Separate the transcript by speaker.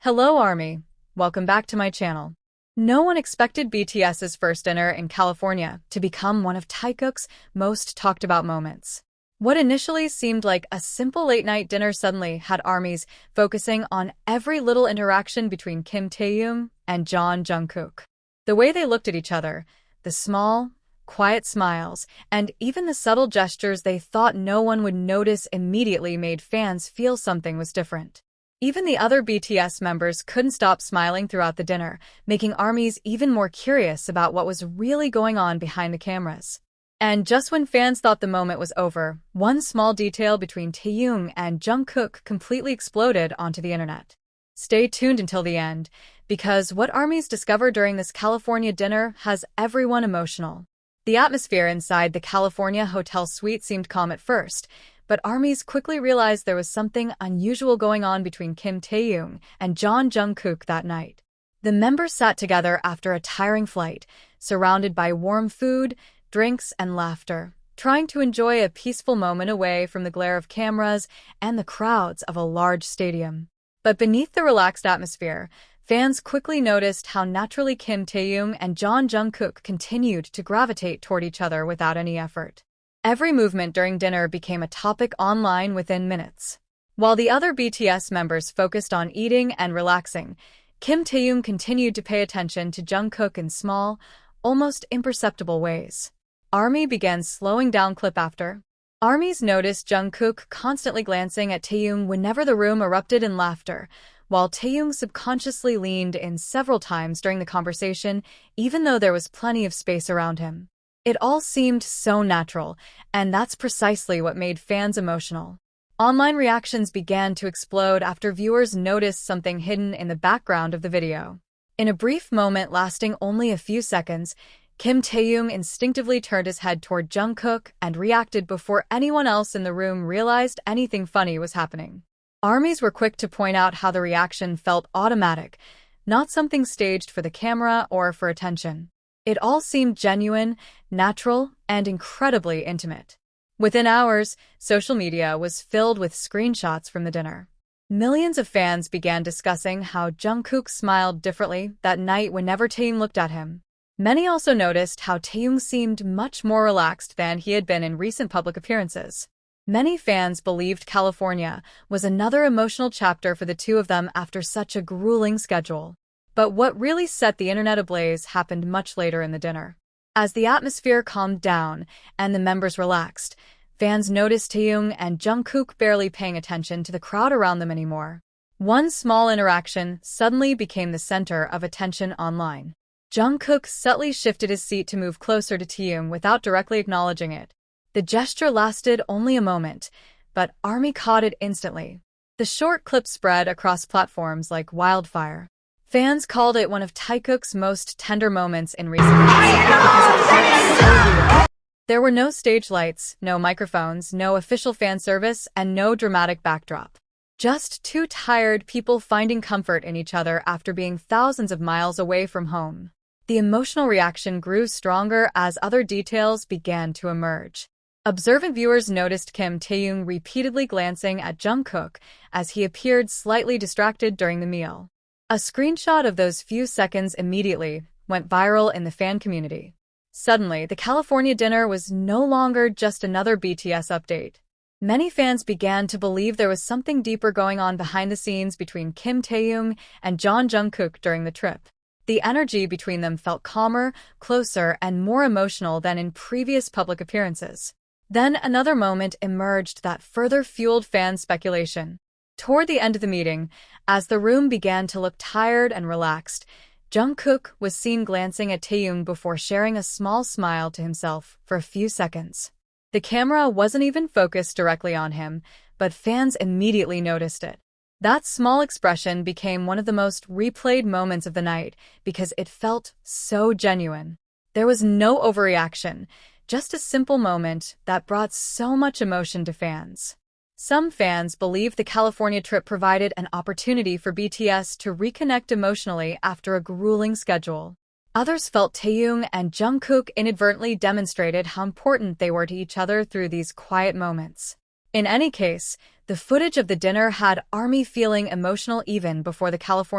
Speaker 1: Hello ARMY, welcome back to my channel. No one expected BTS's first dinner in California to become one of Taekook's most talked about moments. What initially seemed like a simple late-night dinner suddenly had ARMYs focusing on every little interaction between Taehyung and Jungkook. The way they looked at each other, the small, quiet smiles, and even the subtle gestures they thought no one would notice immediately made fans feel something was different. Even the other BTS members couldn't stop smiling throughout the dinner, making ARMYs even more curious about what was really going on behind the cameras. And just when fans thought the moment was over, one small detail between Taehyung and Jungkook completely exploded onto the internet. Stay tuned until the end, because what ARMYs discovered during this California dinner has everyone emotional. The atmosphere inside the California hotel suite seemed calm at first, but ARMYs quickly realized there was something unusual going on between Taehyung and Jungkook that night. The members sat together after a tiring flight, surrounded by warm food, drinks, and laughter, trying to enjoy a peaceful moment away from the glare of cameras and the crowds of a large stadium. But beneath the relaxed atmosphere, fans quickly noticed how naturally Taehyung and Jungkook continued to gravitate toward each other without any effort. Every movement during dinner became a topic online within minutes. While the other BTS members focused on eating and relaxing, Taehyung continued to pay attention to Jungkook in small, almost imperceptible ways. ARMY began slowing down clip after. ARMYs noticed Jungkook constantly glancing at Taehyung whenever the room erupted in laughter, while Taehyung subconsciously leaned in several times during the conversation, even though there was plenty of space around him. It all seemed so natural, and that's precisely what made fans emotional. Online reactions began to explode after viewers noticed something hidden in the background of the video. In a brief moment lasting only a few seconds, Taehyung instinctively turned his head toward Jungkook and reacted before anyone else in the room realized anything funny was happening. ARMYs were quick to point out how the reaction felt automatic, not something staged for the camera or for attention. It all seemed genuine, natural, and incredibly intimate. Within hours, social media was filled with screenshots from the dinner. Millions of fans began discussing how Jungkook smiled differently that night whenever Taehyung looked at him. Many also noticed how Taehyung seemed much more relaxed than he had been in recent public appearances. Many fans believed California was another emotional chapter for the two of them after such a grueling schedule. But what really set the internet ablaze happened much later in the dinner. As the atmosphere calmed down and the members relaxed, fans noticed Taehyung and Jungkook barely paying attention to the crowd around them anymore. One small interaction suddenly became the center of attention online. Jungkook subtly shifted his seat to move closer to Taehyung without directly acknowledging it. The gesture lasted only a moment, but ARMY caught it instantly. The short clip spread across platforms like wildfire. Fans called it one of Taekook's most tender moments in recent weeks because it felt so real. There were no stage lights, no microphones, no official fan service, and no dramatic backdrop. Just two tired people finding comfort in each other after being thousands of miles away from home. The emotional reaction grew stronger as other details began to emerge. Observant viewers noticed Taehyung repeatedly glancing at Jungkook as he appeared slightly distracted during the meal. A screenshot of those few seconds immediately went viral in the fan community. Suddenly, the California dinner was no longer just another BTS update. Many fans began to believe there was something deeper going on behind the scenes between Taehyung and Jungkook during the trip. The energy between them felt calmer, closer, and more emotional than in previous public appearances. Then another moment emerged that further fueled fan speculation. Toward the end of the meeting, as the room began to look tired and relaxed, Jungkook was seen glancing at Taehyung before sharing a small smile to himself for a few seconds. The camera wasn't even focused directly on him, but fans immediately noticed it. That small expression became one of the most replayed moments of the night because it felt so genuine. There was no overreaction, just a simple moment that brought so much emotion to fans. Some fans believed the California trip provided an opportunity for BTS to reconnect emotionally after a grueling schedule. Others felt Taehyung and Jungkook inadvertently demonstrated how important they were to each other through these quiet moments. In any case, the footage of the dinner had ARMY feeling emotional even before the California